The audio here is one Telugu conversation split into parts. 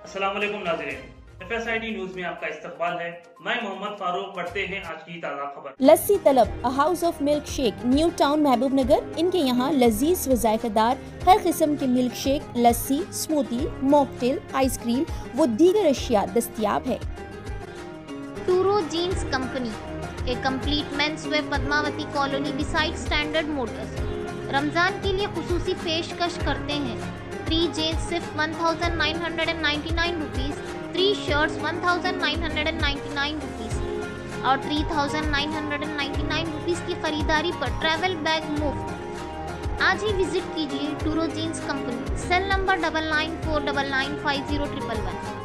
अस्सलाम वालेकुम नाज़रीन, FSID न्यूज में आपका इस्तकबाल है। मैं मोहम्मद फारूक। पढ़ते हैं आज की ताज़ा खबर। लस्सी तलब a house of milk shake, new town महबूब नगर। इनके यहाँ लजीज व जायकेदार हर किस्म के milkshake, lassi, smoothie, mocktail, ice cream व दीगर अशिया दस्तयाब है। Turo jeans company, a complete men's wear, Padmavati colony beside Standard Motors, Ramzan के लिए खुसूसी पेशकश करते हैं। 3 जीन्स सिर्फ 1999 रुपीज़, 3 शर्ट्स 1999 रुपीज़ और 3999 रुपीज़ की खरीदारी पर ट्रैवल बैग मुफ्त। आज ही विजिट कीजिए टूरो जीन्स कंपनी, सेल नंबर 9949950111।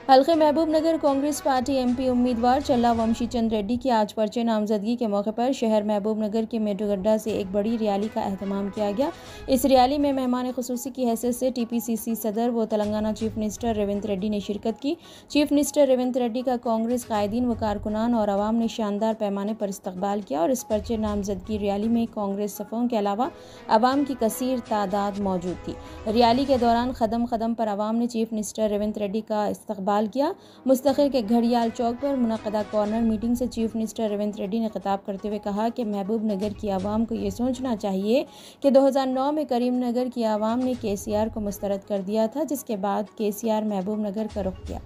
हल्के महबूब नगर कांग्रेस पार्टी MP उम्मीदवार चल्ला वंशी चंद रेड्डी की आज पर्चे नामजदगी के मौके पर शहर महबूब नगर के मेडुगड्डा से एक बड़ी रैली का एहतमाम किया गया। इस रैली में मेहमान खुसूसी की हैसियत से TPCC सदर व तेलंगाना चीफ मिनिस्टर रेवंत रेड्डी ने शिरकत की। चीफ मिनिस्टर रेवंत रेड्डी का कांग्रेस कायदीन व कारकुनान और आवाम ने शानदार पैमाने पर इस्तकबाल किया और इस पर्चे नामजदगी रैली में कांग्रेस सफ़ों के अलावा आवाम की कसीर तादाद मौजूद थी। रैली के दौरान कदम कदम पर आवाम ने चीफ मिनिस्टर रेवंत रेड्डी का इस्तकबाल किया। मुस्तकिल के घड़ियाल चौक पर मुनक़दा कॉर्नर मीटिंग से चीफ मिनिस्टर रेवंत रेड्डी ने खिताब करते हुए कहा कि महबूब नगर की आवाम को ये सोचना चाहिए कि 2009 में करीमनगर की आवाम ने KCR को मुस्तरद कर दिया था, जिसके बाद KCR महबूब नगर का रुख किया।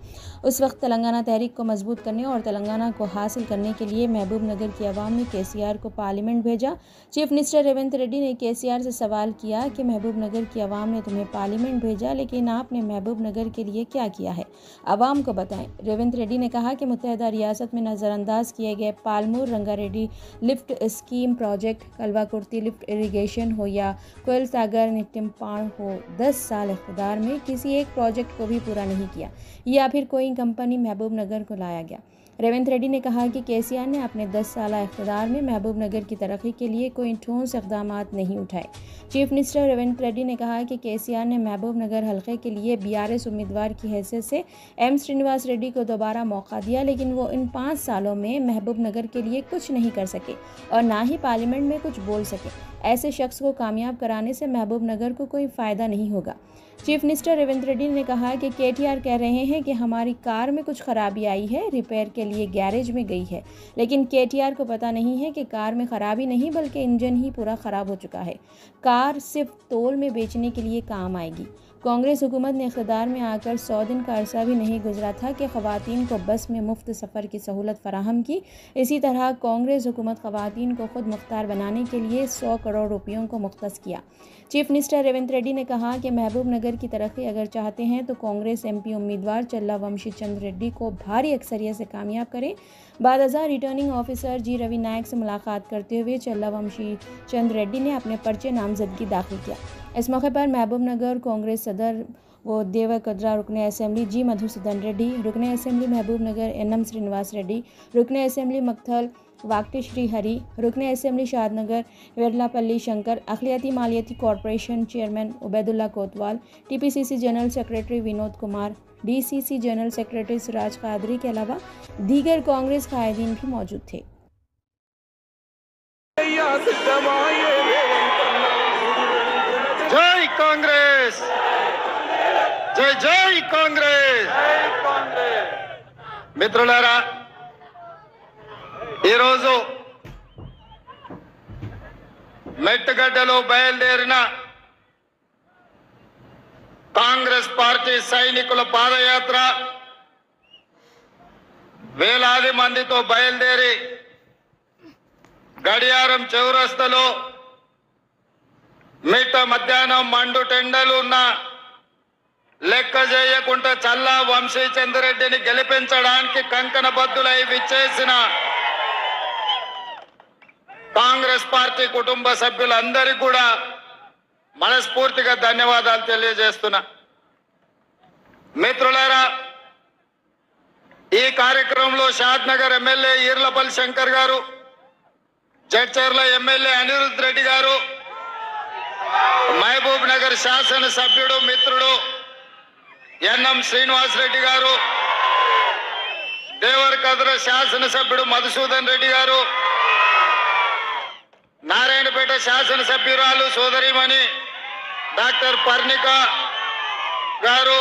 उस वक्त तेलंगाना तहरीक को मजबूत करने और तेलंगाना को हासिल करने के लिए महबूब नगर की आवाम ने KCR को पार्लियामेंट भेजा। चीफ मिनिस्टर रेवंत रेड्डी ने KCR से सवाल किया कि महबूब नगर की आवाम ने तुम्हें पार्लियामेंट भेजा, लेकिन आपने महबूब नगर के लिए क्या किया है, आवाम को बताएं। रेवंत रेड्डी ने कहा कि मुत्तहदा रियासत में नज़रअंदाज किए गए Palamuru Rangareddy lift scheme project, Kalwakurthy lift irrigation हो या कोयल सागर निटिम्पाण हो, 10 साल इख्तिदार में किसी एक प्रोजेक्ट को भी पूरा नहीं किया या फिर कोई कंपनी महबूब नगर को लाया गया। रेवंत रेड्डी ने कहा कि KCR ने अपने 10 साल इख्तिदार में महबूब नगर की तरक्की के लिए कोई ठोस इक़दाम नहीं उठाए। चीफ मिनिस्टर रेवंत रेड्डी ने कहा कि KCR ने महबूब नगर हल्के के लिए BRS उम्मीदवार की हैसियत से M श्रीनिवास रेड्डी को दोबारा मौका दिया, लेकिन वो इन 5 सालों में महबूब नगर के लिए कुछ नहीं कर सके और ना ही पार्लियामेंट में कुछ बोल सके। ऐसे शख्स को कामयाब कराने से महबूब नगर को कोई फ़ायदा नहीं होगा। चीफ मिनिस्टर रेवंत रेड्डी ने कहा कि KTR कह रहे हैं कि हमारी कार में कुछ खराबी आई है, रिपेयर के लिए गैरेज में गई है, लेकिन KTR को पता नहीं है कि कार में खराबी नहीं बल्कि इंजन ही पूरा ख़राब हो चुका है। कार सिर्फ तोल में बेचने के लिए काम आएगी। कांग्रेस हुकूमत ने इक़्तिदार में आकर 100 दिन का अरसा भी नहीं गुजरा था कि ख़वातीन को बस में मुफ्त सफ़र की सहूलत फराहम की। इसी तरह कांग्रेस हुकूमत ख़वातीन को खुद मुख्तार बनाने के लिए 100 करोड़ रुपयों को मुख्तस किया। चीफ मिनिस्टर रेवंत रेड्डी ने कहा कि महबूब नगर की तरक्की अगर चाहते हैं तो कांग्रेस MP उम्मीदवार चल्ला वंशी चंद रेड्डी को भारी अक्सरियत से कामयाब करें। बादअज़ा रिटर्निंग ऑफिसर G रवि नायक से मुलाकात करते हुए चल्ला वंशी चंद रेड्डी ने अपने पर्चे नामजदगी दाखिल किया। इस मौके पर महबूब नगर कांग्रेस सदर व देवकद्रा रुकन असेंबली G मधुसूदन रेड्डी, रुकन असेंबली महबूब नगर NM श्रीनिवास रेड्डी, रुकन असेंबली मक्थल वाक्टी श्री हरी, रुकन असेंबली शादनगर वेरलापल्ली शंकर, अखिलियाती मालियाती corporation chairman Ubaidullah Kotwal, TPCC general secretary Vinod Kumar, DCC general secretary Siraj Qadri के अलावा दीगर कांग्रेस कायदीन भी मौजूद थे। जय कांग्रेस, जय जय कांग्रेस। మిత్రులారా, ఈరోజు మెట్టుగడ్డలో బయలుదేరిన కాంగ్రెస్ పార్టీ సైనికుల పాదయాత్ర వేలాది మందితో బయలుదేరి గడియారం చౌరస్తలో మిట్ట మధ్యాహ్నం మండు టెండలు ఉన్న లెక్క చేయకుండా చల్లా వంశీ చంద్రెడ్డిని గెలిపించడానికి కంకణబద్దులై విచ్చేసిన కాంగ్రెస్ పార్టీ కుటుంబ సభ్యులందరికీ కూడా మనస్ఫూర్తిగా ధన్యవాదాలు తెలియజేస్తున్నా. మిత్రులారా, ఈ కార్యక్రమంలో షాద్నగర్ ఎమ్మెల్యే ఈర్లపల్లి శంకర్ గారు, జడ్చర్ల ఎమ్మెల్యే అనిరుద్ రెడ్డి గారు, మహబూబ్ నగర్ శాసన సభ్యుడు మిత్రుడు NM శ్రీనివాస్ రెడ్డి గారు, దేవరకద్ర శాసన సభ్యుడు మధుసూదన్ రెడ్డి గారు, నారాయణపేట శాసన సభ్యురాలు సోదరిమణి డాక్టర్ పర్ణిక గారు,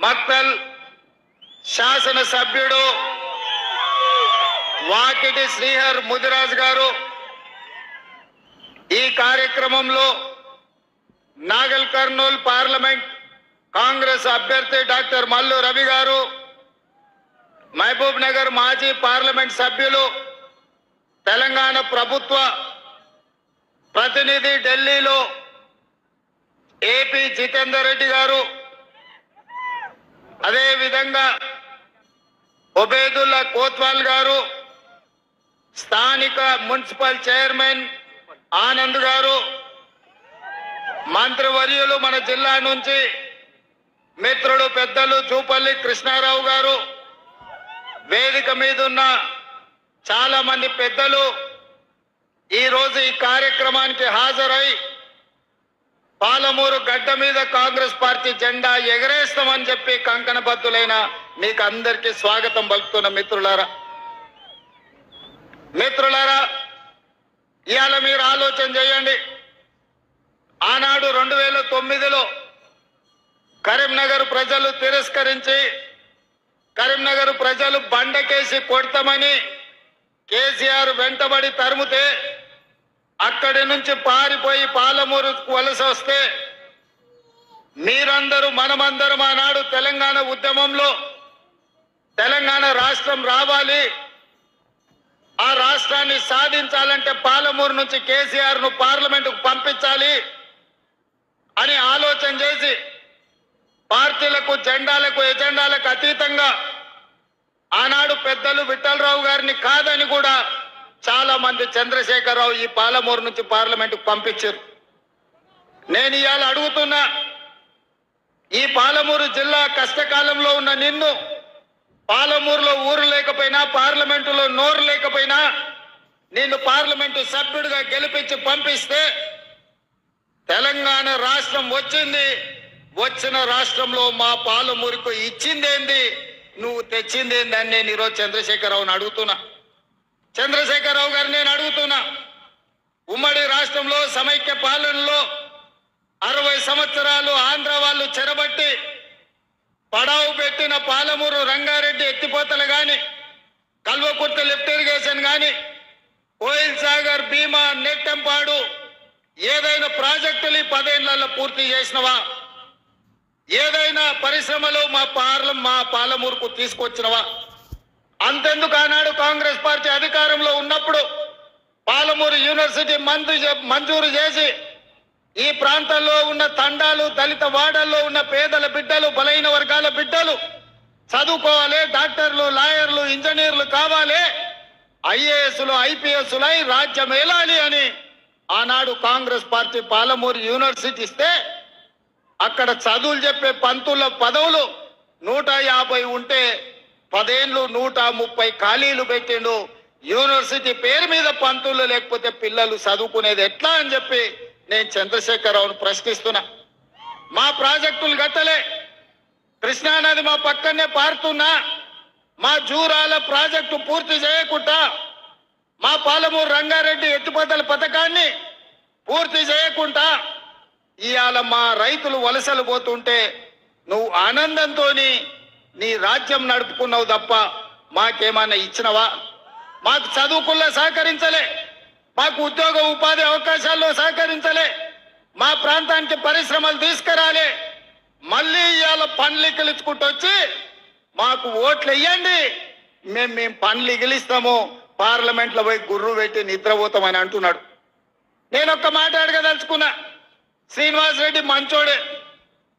మక్తల్ శాసన సభ్యుడు వాకిటి శ్రీహర్ ముదిరాజ్ గారు, ఈ కార్యక్రమంలో నాగల్ కర్నూల్ పార్లమెంట్ కాంగ్రెస్ అభ్యర్థి డాక్టర్ మల్లు రవి గారు, మహబూబ్ నగర్ మాజీ పార్లమెంట్ సభ్యులు, తెలంగాణ ప్రభుత్వ ప్రతినిధి ఢిల్లీలో ఏపీ జితేందర్ రెడ్డి గారు, అదే విధంగా ఒబేదుల్లా కోత్వాల్ గారు, స్థానిక మున్సిపల్ చైర్మన్ ఆనంద్ గారు, మంత్రివర్యులు మన జిల్లా నుంచి మిత్రుడు పెద్దలు జూపల్లి కృష్ణారావు గారు, వేదిక మీద ఉన్న చాలా మంది పెద్దలు ఈ రోజు ఈ కార్యక్రమానికి హాజరై పాలమూరు గడ్డ మీద కాంగ్రెస్ పార్టీ జెండా ఎగరేస్తామని చెప్పి కంకణబద్దులైన మీకు అందరికీ స్వాగతం పలుకుతున్న మిత్రులారా, ఇవాళ మీరు ఆలోచన చేయండి. ఆనాడు 2009లో కరీంనగర్ ప్రజలు తిరస్కరించి, కరీంనగర్ ప్రజలు బండకేసి కొడతామని కేసీఆర్ వెంటబడి తరుముతే, అక్కడి నుంచి పారిపోయి పాలమూరుకు వలస వస్తే, మీరందరూ మనమందరం ఆనాడు తెలంగాణ ఉద్యమంలో తెలంగాణ రాష్ట్రం రావాలి, ఆ రాష్ట్రాన్ని సాధించాలంటే పాలమూరు నుంచి కేసీఆర్ ను పార్లమెంటుకు పంపించాలి అని ఆలోచన చేసి, పార్టీలకు జెండాలకు ఎజెండాలకు అతీతంగా ఆనాడు పెద్దలు విఠలరావు గారిని కాదని కూడా చాలా మంది చంద్రశేఖరరావు ఈ పాలమూరు నుంచి పార్లమెంటుకు పంపించారు. నేను ఇవాళ అడుగుతున్నా, ఈ పాలమూరు జిల్లా కష్టకాలంలో ఉన్న నిన్ను, పాలమూరులో ఊరు లేకపోయినా, పార్లమెంటులో నోరు లేకపోయినా, నిన్ను పార్లమెంటు సభ్యుడిగా గెలిపించి పంపిస్తే తెలంగాణ రాష్ట్రం వచ్చింది, వచ్చిన రాష్ట్రంలో మా పాలమూరుకు ఇచ్చిందేంది, నువ్వు తెచ్చిందేంది అని నేను ఈరోజు చంద్రశేఖరరావుని అడుగుతున్నా. చంద్రశేఖరరావు గారు నేను అడుగుతున్నా, ఉమ్మడి రాష్ట్రంలో సమైక్య పాలనలో 60 సంవత్సరాలు ఆంధ్ర వాళ్ళు చెరబట్టి పడావు పెట్టిన పాలమూరు రంగారెడ్డి ఎత్తిపోతలు గాని, కల్వకుర్తి లిఫ్ట్ ఇరిగేషన్ గాని, కోయిల్ సాగర్, భీమా, నెట్టెంపాడు ఏదైనా ప్రాజెక్టులు ఈ 10 ఏళ్లలో పూర్తి చేసినవా? ఏదైనా పరిశ్రమలు మా పాలమూరుకు తీసుకొచ్చినవా? అంతెందుకు ఆనాడు కాంగ్రెస్ పార్టీ అధికారంలో ఉన్నప్పుడు పాలమూరు యూనివర్సిటీ మంజూరు చేసి ఈ ప్రాంతాల్లో ఉన్న తండాలు, దళిత వాడల్లో ఉన్న పేదల బిడ్డలు, బలైన వర్గాల బిడ్డలు చదువుకోవాలి, డాక్టర్లు, లాయర్లు, ఇంజనీర్లు కావాలి, ఐఏఎస్లు, ఐపీఎస్లై రాజ్యం ఏలాలి అని ఆనాడు కాంగ్రెస్ పార్టీ పాలమూరు యూనివర్సిటీ ఇస్తే, అక్కడ చదువులు చెప్పే పంతుల పదవులు 150 ఉంటే 10 ఏళ్ళు 130 ఖాళీలు పెట్టిండు. యూనివర్సిటీ పేరు మీద పంతులు లేకపోతే పిల్లలు చదువుకునేది ఎట్లా అని చెప్పి నేను చంద్రశేఖరరావును ప్రశ్నిస్తున్నా. మా ప్రాజెక్టులు గట్టలే, కృష్ణానది మా పక్కనే పారుతున్నా, మా జూరాల ప్రాజెక్టు పూర్తి చేయకుండా, మా పాలమూరు రంగారెడ్డి ఎత్తిపోతల పథకాన్ని పూర్తి చేయకుండా ఇవాళ మా రైతులు వలసలు పోతుంటే నువ్వు ఆనందంతో నీ రాజ్యం నడుపుకున్నావు తప్ప మాకేమన్నా ఇచ్చినవా? మాకు చదువుకుల్లో సహకరించలే, మాకు ఉద్యోగ ఉపాధి అవకాశాల్లో సహకరించలే, మా ప్రాంతానికి పరిశ్రమలు తీసుకురాలే. మళ్ళీ ఇవాళ పనులు ఇగిలించుకుంటూ వచ్చి మాకు ఓట్లు వేయండి, మేము పనులు ఇగిలిస్తాము, పార్లమెంట్లో పోయి గుర్రు పెట్టి నిద్రపోతామని అంటున్నాడు. నేను ఒక్క మాట అడగదలుచుకున్నా. శ్రీనివాస్ రెడ్డి మంచోడే,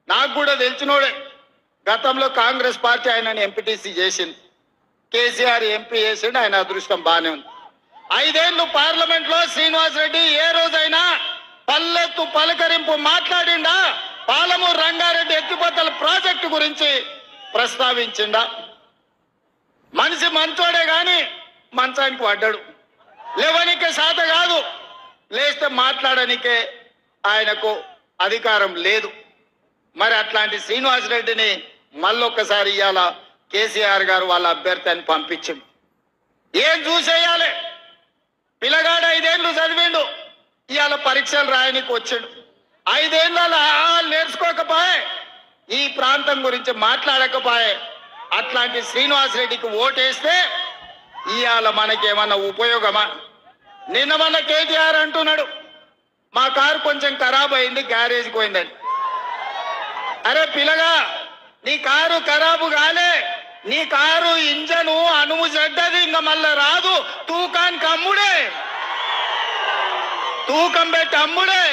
నాకు కూడా తెలిసినోడే. గతంలో కాంగ్రెస్ పార్టీ ఆయనని ఎంపీటీసీ చేసింది, కేసీఆర్ ఎంపీ చేసిండు, ఆయన అదృష్టం బాగానే ఉంది. 5 ఏళ్ళు పార్లమెంట్ లో శ్రీనివాస్ రెడ్డి ఏ రోజైనా పల్లెత్తు పలకరింపు మాట్లాడిండా? పాలమూరు రంగారెడ్డి ఎత్తిపోతల ప్రాజెక్టు గురించి ప్రస్తావించిండా? మనిషి మంచోడే గాని మంచానికి పడ్డాడు. లేవనికే శాత కాదు, లేస్తే మాట్లాడనికే ఆయనకు అధికారం లేదు. మరి అట్లాంటి శ్రీనివాస్ రెడ్డిని మళ్ళొక్కసారి ఇవాళ కేసీఆర్ గారు వాళ్ళ అభ్యర్థి అని పంపించింది. ఏం చూసేయాలి? పిల్లగాడు 5 ఏళ్ళు చదివిండు, ఇవాళ పరీక్షలు రాయనికి వచ్చాడు. 5 ఏళ్ళ నేర్చుకోకపోయే ఈ ప్రాంతం గురించి మాట్లాడకపోయే అట్లాంటి శ్రీనివాసరెడ్డికి ఓటేస్తే ఇవాళ మనకేమన్నా ఉపయోగమా? నిన్న మన కేటీఆర్ అంటున్నాడు మా కారు కొంచెం ఖరాబ్ అయింది, గ్యారేజ్కి పోయిందని. అరే పిల్లగా, నీ కారు ఖరాబు కాలే, నీ కారు ఇంజను అనుము చెడ్డది, ఇంకా మళ్ళా రాదు. తూకానికి అమ్ముడే, తూకం పెట్టి అమ్ముడే.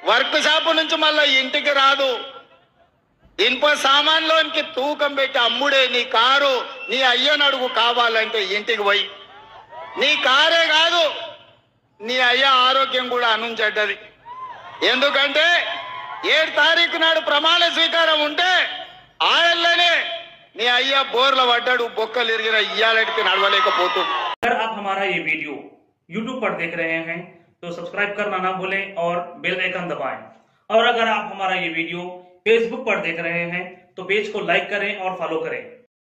వర్క్ షాప్ నుంచి మళ్ళా ఇంటికి రాదు. ఇనుప సామాన్లోనికి తూకం పెట్టి అమ్ముడే. నీ కారు నీ అయ్యనడుగు కావాలంటే ఇంటికి పోయి. నీ కారే కాదు, నీ అయ్య ఆరోగ్యం కూడా అనుంచెడ్డది. ఎందుకంటే 7 తారీఖు నాడు ప్రమాణ స్వీకారం ఉంటే ఆయననే నీ అయ్య బోర్ల పడ్డాడు, బొక్కలు ఇరిగిన ఇయ్యాలకి నడవలేకపోతుంది. अगर आप हमारा ये वीडियो YouTube पर देख रहे हैं तो सब्सक्राइब करना ना भूलें और बेल आइकन दबाएं। और अगर आप हमारा ये वीडियो Facebook पर देख रहे हैं तो पेज को लाइक करें और फॉलो करें।